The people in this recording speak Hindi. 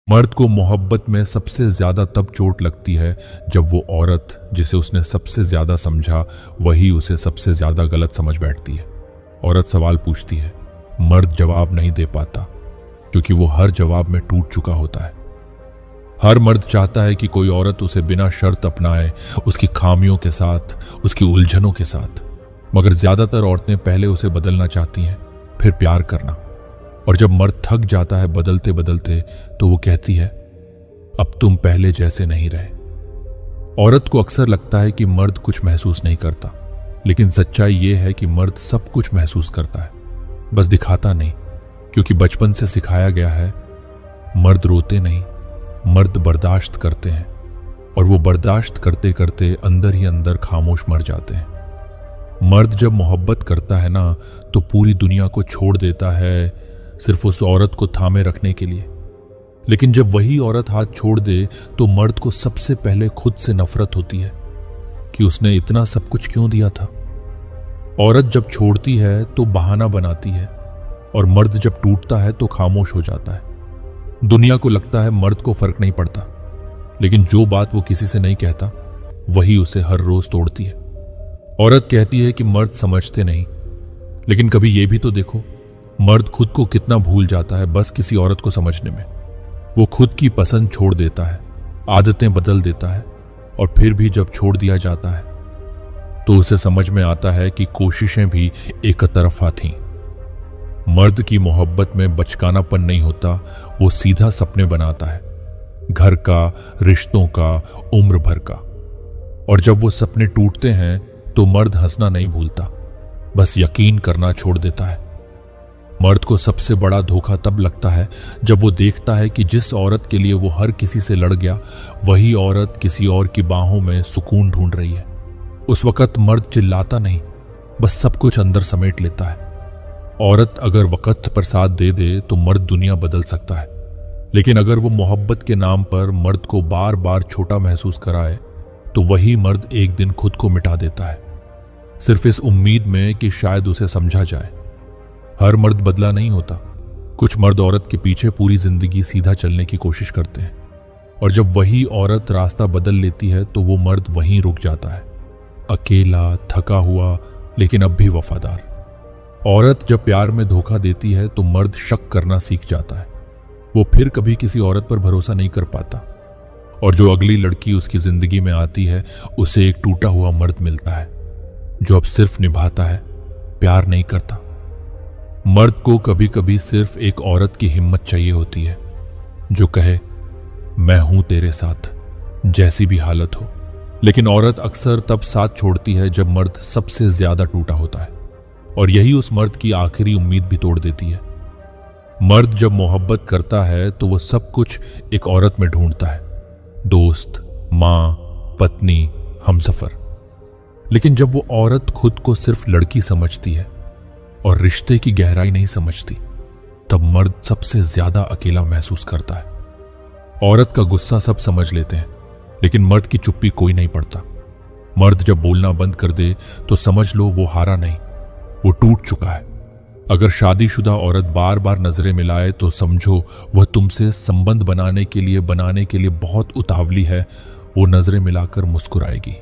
मर्द को मोहब्बत में सबसे ज्यादा तब चोट लगती है जब वो औरत जिसे उसने सबसे ज्यादा समझा वही उसे सबसे ज्यादा गलत समझ बैठती है। औरत सवाल पूछती है, मर्द जवाब नहीं दे पाता क्योंकि वो हर जवाब में टूट चुका होता है। हर मर्द चाहता है कि कोई औरत उसे बिना शर्त अपनाए, उसकी खामियों के साथ, उसकी उलझनों के साथ। मगर ज्यादातर औरतें पहले उसे बदलना चाहती हैं, फिर प्यार करना। और जब मर्द थक जाता है बदलते बदलते तो वो कहती है, अब तुम पहले जैसे नहीं रहे। औरत को अक्सर लगता है कि मर्द कुछ महसूस नहीं करता, लेकिन सच्चाई ये है कि मर्द सब कुछ महसूस करता है, बस दिखाता नहीं। क्योंकि बचपन से सिखाया गया है, मर्द रोते नहीं, मर्द बर्दाश्त करते हैं। और वो बर्दाश्त करते करते अंदर ही अंदर खामोश मर जाते हैं। मर्द जब मोहब्बत करता है ना, तो पूरी दुनिया को छोड़ देता है सिर्फ उस औरत को थामे रखने के लिए। लेकिन जब वही औरत हाथ छोड़ दे तो मर्द को सबसे पहले खुद से नफरत होती है कि उसने इतना सब कुछ क्यों दिया था। औरत जब छोड़ती है तो बहाना बनाती है, और मर्द जब टूटता है तो खामोश हो जाता है। दुनिया को लगता है मर्द को फर्क नहीं पड़ता, लेकिन जो बात वो किसी से नहीं कहता वही उसे हर रोज तोड़ती है। औरत कहती है कि मर्द समझते नहीं, लेकिन कभी ये भी तो देखो, मर्द खुद को कितना भूल जाता है बस किसी औरत को समझने में। वो खुद की पसंद छोड़ देता है, आदतें बदल देता है, और फिर भी जब छोड़ दिया जाता है तो उसे समझ में आता है कि कोशिशें भी एक तरफा थीं। मर्द की मोहब्बत में बचकानापन नहीं होता, वो सीधा सपने बनाता है, घर का, रिश्तों का, उम्र भर का। और जब वो सपने टूटते हैं तो मर्द हंसना नहीं भूलता, बस यकीन करना छोड़ देता है। मर्द को सबसे बड़ा धोखा तब लगता है जब वो देखता है कि जिस औरत के लिए वो हर किसी से लड़ गया, वही औरत किसी और की बाहों में सुकून ढूंढ रही है। उस वक्त मर्द चिल्लाता नहीं, बस सब कुछ अंदर समेट लेता है। औरत अगर वक्त पर साथ दे दे तो मर्द दुनिया बदल सकता है, लेकिन अगर वो मोहब्बत के नाम पर मर्द को बार बार छोटा महसूस कराए तो वही मर्द एक दिन खुद को मिटा देता है, सिर्फ इस उम्मीद में कि शायद उसे समझा जाए। हर मर्द बदला नहीं होता। कुछ मर्द औरत के पीछे पूरी जिंदगी सीधा चलने की कोशिश करते हैं, और जब वही औरत रास्ता बदल लेती है तो वो मर्द वहीं रुक जाता है, अकेला, थका हुआ, लेकिन अब भी वफादार। औरत जब प्यार में धोखा देती है तो मर्द शक करना सीख जाता है। वो फिर कभी किसी औरत पर भरोसा नहीं कर पाता, और जो अगली लड़की उसकी जिंदगी में आती है उसे एक टूटा हुआ मर्द मिलता है जो अब सिर्फ निभाता है, प्यार नहीं करता। मर्द को कभी कभी सिर्फ एक औरत की हिम्मत चाहिए होती है जो कहे, मैं हूं तेरे साथ जैसी भी हालत हो। लेकिन औरत अक्सर तब साथ छोड़ती है जब मर्द सबसे ज्यादा टूटा होता है, और यही उस मर्द की आखिरी उम्मीद भी तोड़ देती है। मर्द जब मोहब्बत करता है तो वो सब कुछ एक औरत में ढूंढता है, दोस्त, मां, पत्नी, हमसफर। लेकिन जब वो औरत खुद को सिर्फ लड़की समझती है और रिश्ते की गहराई नहीं समझती, तब मर्द सबसे ज्यादा अकेला महसूस करता है। औरत का गुस्सा सब समझ लेते हैं, लेकिन मर्द की चुप्पी कोई नहीं पढ़ता। मर्द जब बोलना बंद कर दे तो समझ लो वो हारा नहीं, वो टूट चुका है। अगर शादीशुदा औरत बार बार नजरें मिलाए तो समझो वह तुमसे संबंध बनाने के लिए बहुत उतावली है। वो नजरें मिलाकर मुस्कुराएगी।